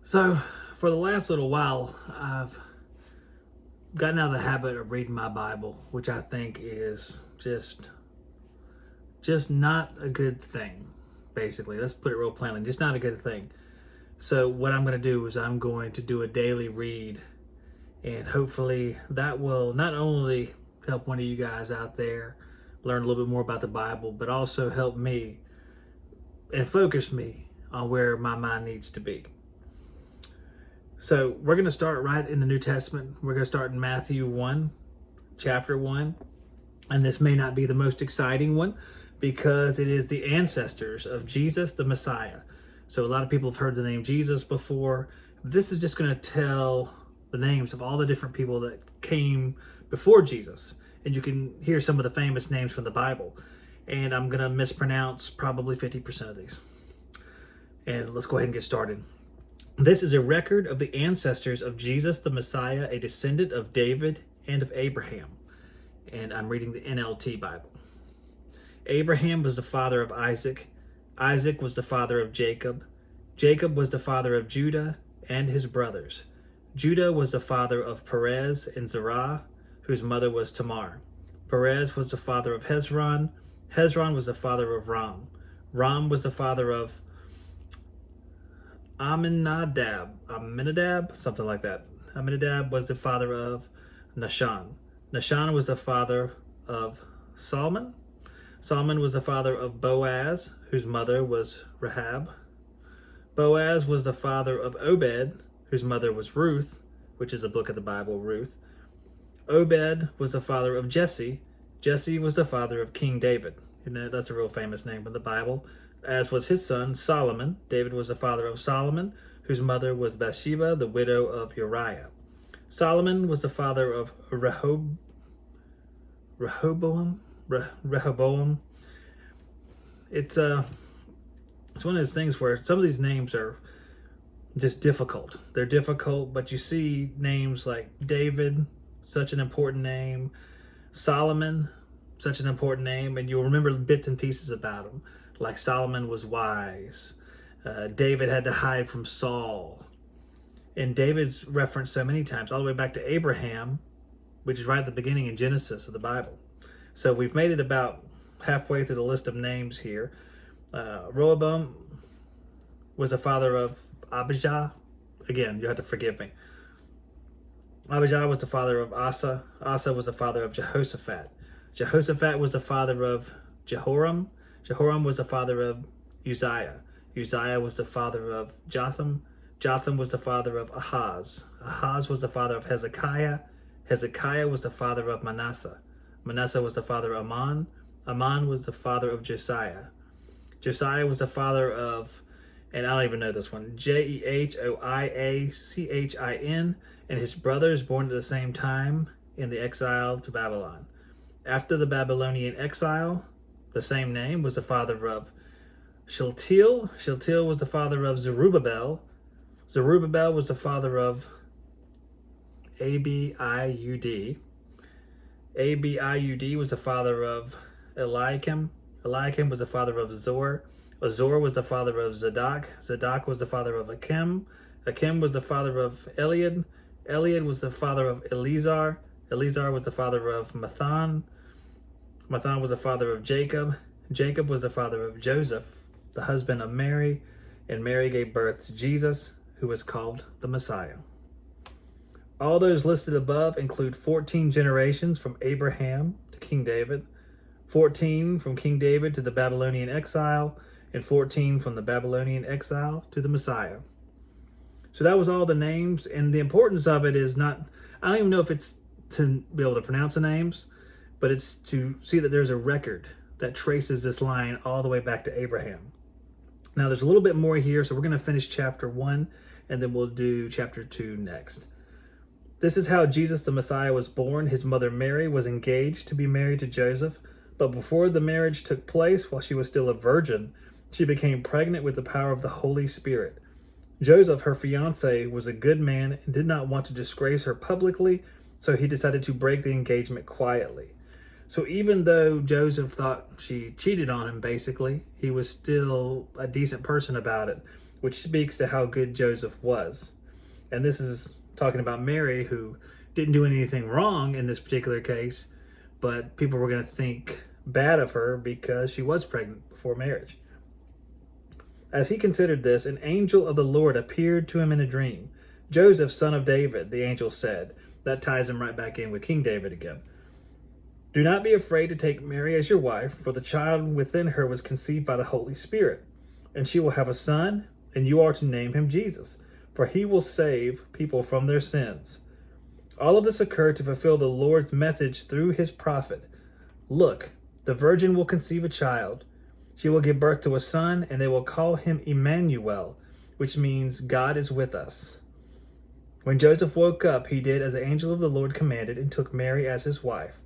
So, for the last little while, I've gotten out of the habit of reading my Bible, which I think is just not a good thing. Basically, let's put it real plainly, just not a good thing. So, what I'm going to do is I'm going to do a daily read, and hopefully that will not only help one of you guys out there learn a little bit more about the Bible, but also help me and focus me on where my mind needs to be. So we're going to start right in the New Testament. We're going to start in Matthew 1, chapter 1. And this may not be the most exciting one because it is the ancestors of Jesus the Messiah. So a lot of people have heard the name Jesus before. This is just going to tell the names of all the different people that came before Jesus. And you can hear some of the famous names from the Bible. And I'm going to mispronounce probably 50% of these. And let's go ahead and get started. This is a record of the ancestors of Jesus the Messiah, a descendant of David and of Abraham. And I'm reading the NLT Bible. Abraham was the father of Isaac. Isaac was the father of Jacob. Jacob was the father of Judah and his brothers. Judah was the father of Perez and Zerah, whose mother was Tamar. Perez was the father of Hezron. Hezron was the father of Ram. Ram was the father of Aminadab, something like that. Aminadab was the father of Nahshon. Nahshon was the father of Salmon. Salmon was the father of Boaz, whose mother was Rahab. Boaz was the father of Obed, whose mother was Ruth, which is a book of the Bible, Ruth. Obed was the father of Jesse. Jesse was the father of King David. And that's a real famous name in the Bible, as was his son Solomon. David was the father of Solomon, whose mother was Bathsheba, the widow of Uriah. Solomon was the father of Rehoboam. It's one of those things where some of these names are just difficult. They're difficult, but you see names like David, such an important name, Solomon, such an important name, and you'll remember bits and pieces about him. Like Solomon was wise. David had to hide from Saul. And David's referenced so many times, all the way back to Abraham, which is right at the beginning in Genesis of the Bible. So we've made it about halfway through the list of names here. Rehoboam was the father of Abijah. Again, you have to forgive me. Abijah was the father of Asa. Asa was the father of Jehoshaphat. Jehoshaphat was the father of Jehoram. Jehoram was the father of Uzziah. Uzziah was the father of Jotham. Jotham was the father of Ahaz. Ahaz was the father of Hezekiah. Hezekiah was the father of Manasseh. Manasseh was the father of Amon. Amon was the father of Josiah. Josiah was the father of, and I don't even know this one, Jehoiachin, and his brothers born at the same time in the exile to Babylon. After the Babylonian exile, the same name was the father of Shealtiel. Shealtiel was the father of Zerubbabel. Zerubbabel was the father of Abiud. Abiud was the father of Eliakim. Eliakim was the father of Azor. Azor was the father of Zadok. Zadok was the father of Achim. Achim was the father of Eliad. Eliad was the father of Eleazar. Eleazar was the father of Mathan. Mathan was the father of Jacob. Jacob was the father of Joseph, the husband of Mary, and Mary gave birth to Jesus, who was called the Messiah. All those listed above include 14 generations from Abraham to King David, 14 from King David to the Babylonian exile, and 14 from the Babylonian exile to the Messiah. So that was all the names, and the importance of it is not, I don't even know if it's to be able to pronounce the names, but it's to see that there's a record that traces this line all the way back to Abraham. Now there's a little bit more here, so we're going to finish chapter 1, and then we'll do chapter 2 next. This is how Jesus the Messiah was born. His mother Mary was engaged to be married to Joseph, but before the marriage took place, while she was still a virgin, she became pregnant with the power of the Holy Spirit. Joseph, her fiancé, was a good man and did not want to disgrace her publicly, so he decided to break the engagement quietly. So even though Joseph thought she cheated on him, basically, he was still a decent person about it. which speaks to how good Joseph was. And this is talking about Mary, who didn't do anything wrong in this particular case, but people were going to think bad of her because she was pregnant before marriage. As he considered this, an angel of the Lord appeared to him in a dream. Joseph, son of David, the angel said. That ties him right back in with King David again. Do not be afraid to take Mary as your wife, for the child within her was conceived by the Holy Spirit. And she will have a son, and you are to name him Jesus, for he will save people from their sins. All of this occurred to fulfill the Lord's message through his prophet. Look, the virgin will conceive a child. She will give birth to a son, and they will call him Emmanuel, which means God is with us. When Joseph woke up, he did as the angel of the Lord commanded and took Mary as his wife.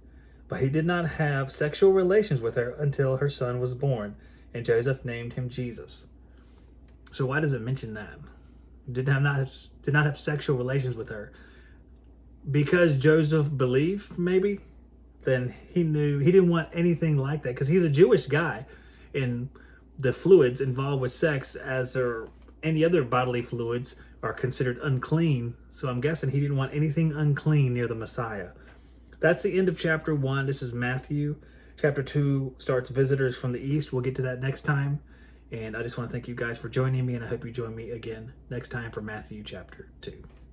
But he did not have sexual relations with her until her son was born, and Joseph named him Jesus. So why does it mention that? Did not have sexual relations with her? Because Joseph believed, maybe? Then he knew he didn't want anything like that, because he's a Jewish guy, and the fluids involved with sex, as are any other bodily fluids, are considered unclean. So I'm guessing he didn't want anything unclean near the Messiah. That's the end of chapter 1. This is Matthew. Chapter 2 starts visitors from the east. We'll get to that next time. And I just want to thank you guys for joining me, and I hope you join me again next time for Matthew chapter 2.